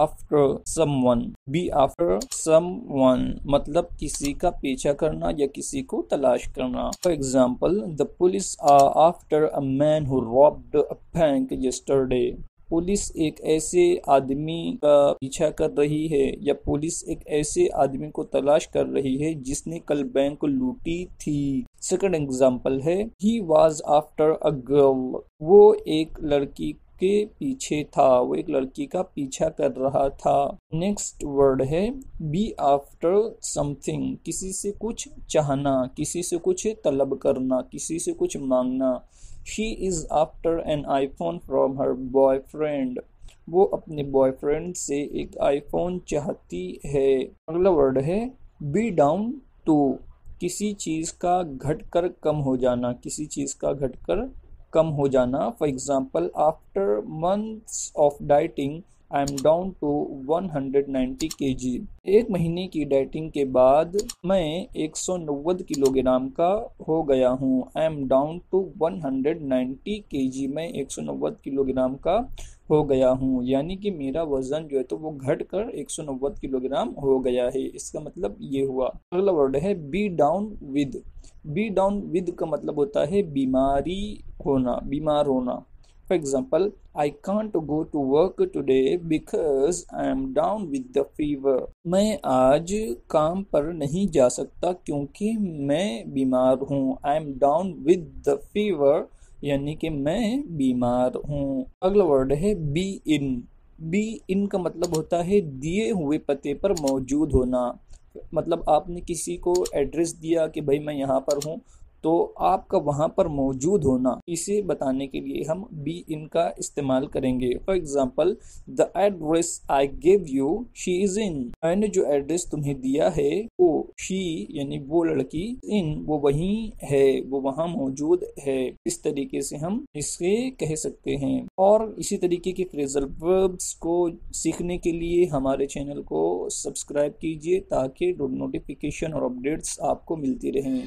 After someone. Be after someone मतलब किसी का पीछा करना या किसी को तलाश करना। For example, the police are after a man who robbed a bank yesterday. Police एक ऐसे आदमी का पीछा कर रही है या पुलिस एक ऐसे आदमी को तलाश कर रही है जिसने कल बैंक को लूटी थी। सेकंड एग्जाम्पल है, he was after a girl. वो एक लड़की के पीछे था, वो एक लड़की का पीछा कर रहा था। नेक्स्ट वर्ड है बी आफ्टर समथिंग, किसी से कुछ चाहना, किसी से कुछ तलब करना, किसी से कुछ मांगना। She is after an iPhone from her boyfriend. वो अपने बॉयफ्रेंड से एक आईफोन चाहती है। अगला वर्ड है बी डाउन टू, किसी चीज का घटकर कम हो जाना, किसी चीज का घटकर कम हो जाना। For example, after months of dieting I am down to 190 kg। एक महीने की डाइटिंग के बाद मैं 190 किलोग्राम का हो गया हूँ। I am down to 190 kg, मैं 190 किलोग्राम का हो गया हूँ, यानी कि मेरा वजन जो है तो वो घट कर 190 किलोग्राम हो गया है। इसका मतलब ये हुआ। अगला वर्ड है be down with. Be down with का मतलब होता है बीमारी होना, बीमार होना। For example, I can't go to work today because I am down with the fever. मैं आज काम पर नहीं जा सकता क्योंकि मैं बीमार हूँ। I am down with the fever, यानी कि मैं बीमार हूँ। अगला वर्ड है बी इन। बी इन का मतलब होता है दिए हुए पते पर मौजूद होना। मतलब आपने किसी को एड्रेस दिया कि भाई मैं यहाँ पर हूँ, तो आपका वहां पर मौजूद होना, इसे बताने के लिए हम बी इन का इस्तेमाल करेंगे। For example, the address I give you she is in. मैंने जो एड्रेस तुम्हें दिया है वो शी यानी वो लड़की, इन वो वहीं है, वो वहां मौजूद है। इस तरीके से हम इसे कह सकते हैं। और इसी तरीके के फ्रेजल वर्ब्स को सीखने के लिए हमारे चैनल को सब्सक्राइब कीजिए ताकि नोटिफिकेशन और अपडेट्स आपको मिलती रहें।